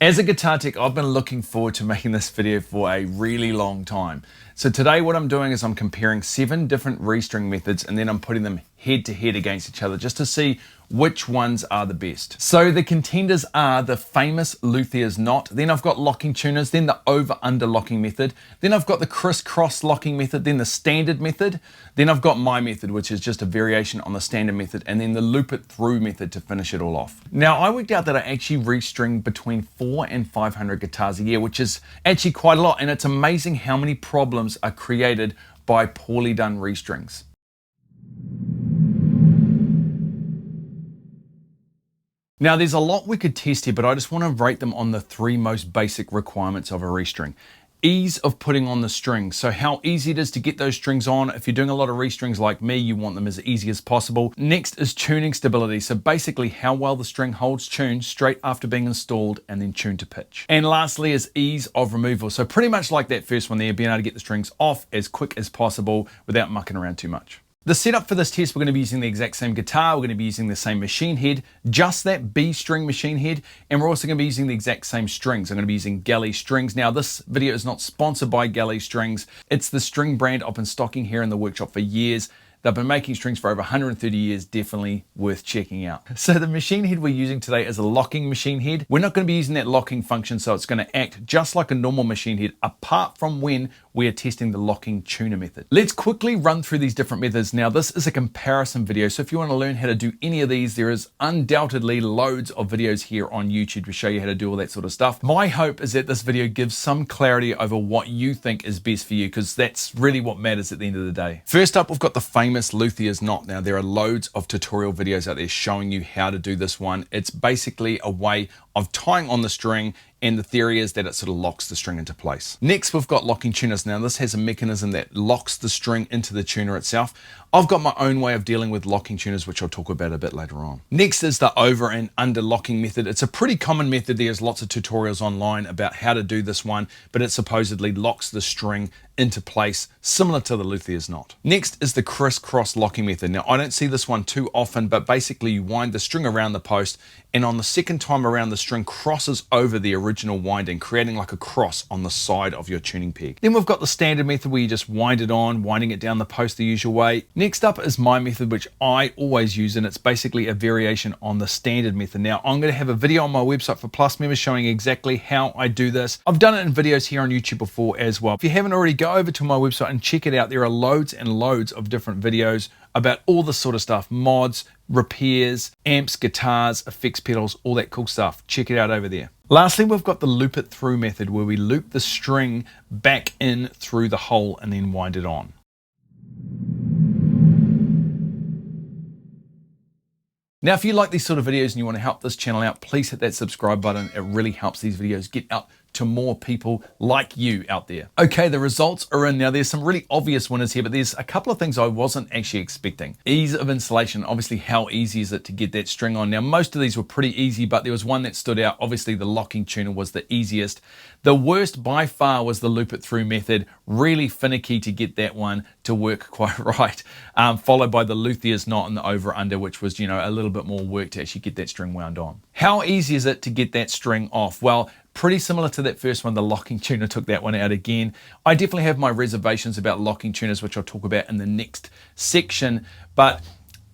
As a guitar tech, I've been looking forward to making this video for a really long time. So today what I'm doing is I'm comparing 7 different restring methods and then I'm putting them head to head against each other just to see which ones are the best. So the contenders are the famous Luthier's knot, then I've got locking tuners, then the over-under locking method, then I've got the criss-cross locking method, then the standard method, then I've got my method, which is just a variation on the standard method, and then the loop it through method to finish it all off. Now I worked out that I actually restring between 400 and 500 guitars a year, which is actually quite a lot, and it's amazing how many problems are created by poorly done restrings. Now there's a lot we could test here, but I just want to rate them on the 3 most basic requirements of a restring. Ease of putting on the strings, so how easy it is to get those strings on. If you're doing a lot of restrings like me, you want them as easy as possible. Next is tuning stability, so basically how well the string holds tune straight after being installed and then tuned to pitch. And lastly is ease of removal, so pretty much like that first one there, being able to get the strings off as quick as possible without mucking around too much. The setup for this test, we're going to be using the exact same guitar, we're going to be using the same machine head, just that B string machine head, and we're also going to be using the exact same strings. I'm going to be using Galli Strings. Now this video is not sponsored by Galli Strings, it's the string brand I've been stocking here in the workshop for years. They've been making strings for over 130 years, definitely worth checking out. So the machine head we're using today is a locking machine head. We're not going to be using that locking function, so it's going to act just like a normal machine head, apart from when we are testing the locking tuner method. Let's quickly run through these different methods. Now this is a comparison video, so if you want to learn how to do any of these, there is undoubtedly loads of videos here on YouTube to show you how to do all that sort of stuff. My hope is that this video gives some clarity over what you think is best for you, because that's really what matters at the end of the day. First up, we've got the famous Luthier's knot. Now there are loads of tutorial videos out there showing you how to do this one. It's basically a way of tying on the string, and the theory is that it sort of locks the string into place. Next, we've got locking tuners. Now this has a mechanism that locks the string into the tuner itself. I've got my own way of dealing with locking tuners, which I'll talk about a bit later on. Next is the over and under locking method. It's a pretty common method. There's lots of tutorials online about how to do this one, but it supposedly locks the string into place, similar to the Luthier's knot. Next is the criss-cross locking method. Now I don't see this one too often, but basically you wind the string around the post, and on the second time around, the string crosses over the original winding, creating like a cross on the side of your tuning peg. Then we've got the standard method where you just wind it on, winding it down the post the usual way. Next up is my method, which I always use, and it's basically a variation on the standard method. Now I'm going to have a video on my website for Plus members showing exactly how I do this. I've done it in videos here on YouTube before as well. If you haven't already, go over to my website and check it out. There are loads and loads of different videos about all this sort of stuff, mods, repairs, amps, guitars, effects pedals, all that cool stuff. Check it out over there. Lastly, we've got the loop it through method, where we loop the string back in through the hole and then wind it on. Now, if you like these sort of videos and you want to help this channel out, please hit that subscribe button. It really helps these videos get out to more people like you out there. Okay, the results are in. Now there's some really obvious winners here, but there's a couple of things I wasn't actually expecting. Ease of installation, obviously how easy is it to get that string on? Now most of these were pretty easy, but there was one that stood out. Obviously the locking tuner was the easiest. The worst by far was the loop it through method. Really finicky to get that one to work quite right. Followed by the Luthier's knot and the over under, which was, you know, a little bit more work to actually get that string wound on. How easy is it to get that string off? Well, pretty similar to that first one, the locking tuner took that one out again. I definitely have my reservations about locking tuners, which I'll talk about in the next section, but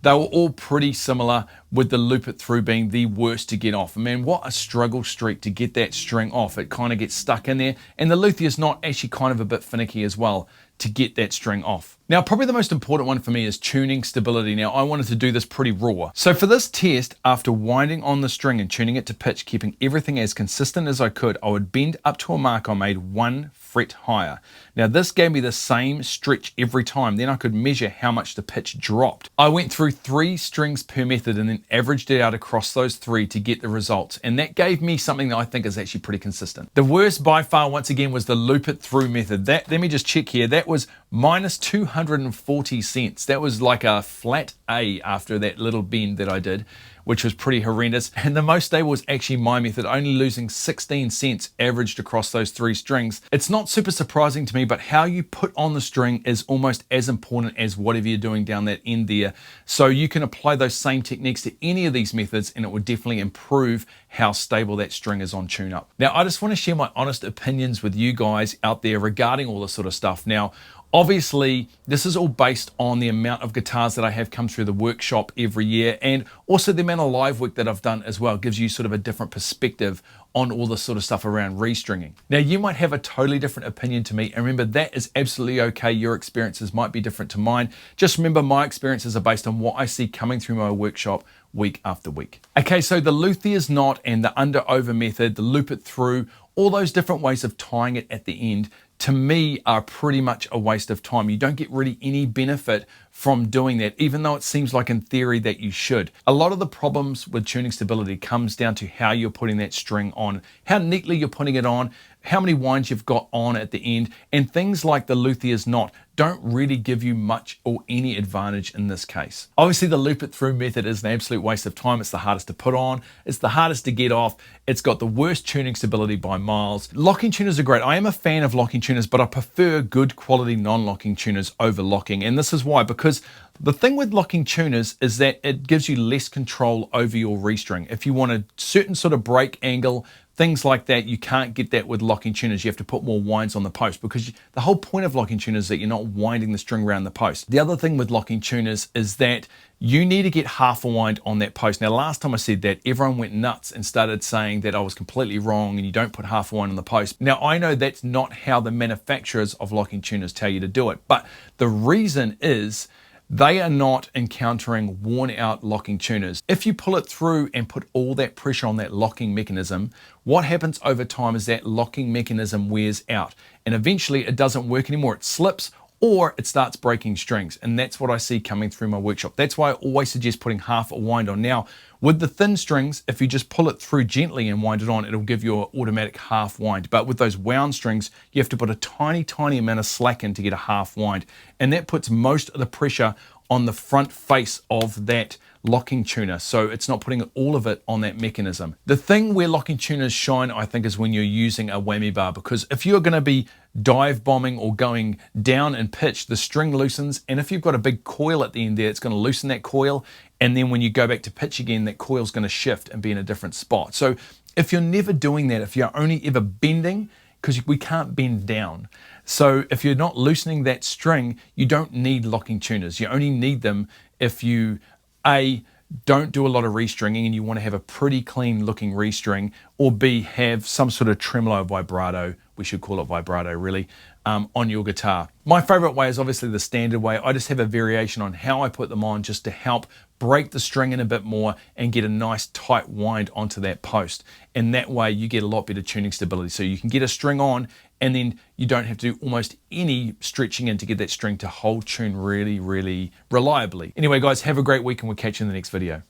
they were all pretty similar, with the loop it through being the worst to get off. Man, what a struggle streak to get that string off. It kind of gets stuck in there, and the Luthier's knot actually kind of a bit finicky as well to get that string off. Now, probably the most important one for me is tuning stability. Now, I wanted to do this pretty raw. So for this test, after winding on the string and tuning it to pitch, keeping everything as consistent as I could, I would bend up to a mark I made 1 fret higher. Now, this gave me the same stretch every time. Then I could measure how much the pitch dropped. I went through 3 strings per method and then averaged it out across those 3 to get the results. And that gave me something that I think is actually pretty consistent. The worst by far, once again, was the loop it through method. Let me just check here. That was minus 240 cents. That was like a flat A after that little bend that I did, which was pretty horrendous. And the most stable was actually my method, only losing 16 cents averaged across those 3 strings. It's not super surprising to me, but how you put on the string is almost as important as whatever you're doing down that end there. So you can apply those same techniques to any of these methods and it would definitely improve how stable that string is on tune-up. Now, I just want to share my honest opinions with you guys out there regarding all this sort of stuff. Now, obviously, this is all based on the amount of guitars that I have come through the workshop every year, and also the amount of live work that I've done as well. It gives you sort of a different perspective on all this sort of stuff around restringing. Now, you might have a totally different opinion to me, and remember, that is absolutely okay. Your experiences might be different to mine. Just remember, my experiences are based on what I see coming through my workshop week after week. Okay, so the Luthier's knot and the under-over method, the loop it through, all those different ways of tying it at the end, to me, are pretty much a waste of time. You don't get really any benefit from doing that, even though it seems like in theory that you should. A lot of the problems with tuning stability comes down to how you're putting that string on, how neatly you're putting it on, how many winds you've got on at the end, and things like the Luthier's knot don't really give you much or any advantage in this case. Obviously, the loop it through method is an absolute waste of time. It's the hardest to put on. It's the hardest to get off. It's got the worst tuning stability by miles. Locking tuners are great. I am a fan of locking tuners, but I prefer good quality non-locking tuners over locking. And this is why, because the thing with locking tuners is that it gives you less control over your restring. If you want a certain sort of break angle, things like that, you can't get that with locking tuners. You have to put more winds on the post, because the whole point of locking tuners is that you're not winding the string around the post. The other thing with locking tuners is that you need to get half a wind on that post. Now, last time I said that, everyone went nuts and started saying that I was completely wrong and you don't put half a wind on the post. Now, I know that's not how the manufacturers of locking tuners tell you to do it, but the reason is they are not encountering worn out locking tuners. If you pull it through and put all that pressure on that locking mechanism, what happens over time is that locking mechanism wears out and eventually it doesn't work anymore. It slips or it starts breaking strings, and that's what I see coming through my workshop. That's why I always suggest putting half a wind on. Now, with the thin strings, if you just pull it through gently and wind it on, it'll give you an automatic half wind. But with those wound strings, you have to put a tiny, tiny amount of slack in to get a half wind, and that puts most of the pressure on the front face of that locking tuner, so it's not putting all of it on that mechanism. The thing where locking tuners shine, I think, is when you're using a whammy bar, because if you're going to be dive bombing or going down in pitch, the string loosens, and if you've got a big coil at the end there, it's going to loosen that coil, and then when you go back to pitch again, that coil's going to shift and be in a different spot. So if you're never doing that, if you're only ever bending, because we can't bend down, so if you're not loosening that string, you don't need locking tuners. You only need them if you A, don't do a lot of restringing and you want to have a pretty clean looking restring, or B, have some sort of tremolo vibrato, we should call it vibrato really, on your guitar. My favorite way is obviously the standard way. I just have a variation on how I put them on just to help break the string in a bit more and get a nice tight wind onto that post. And that way you get a lot better tuning stability. So you can get a string on and then you don't have to do almost any stretching in to get that string to hold tune really, really reliably. Anyway, guys, have a great week and we'll catch you in the next video.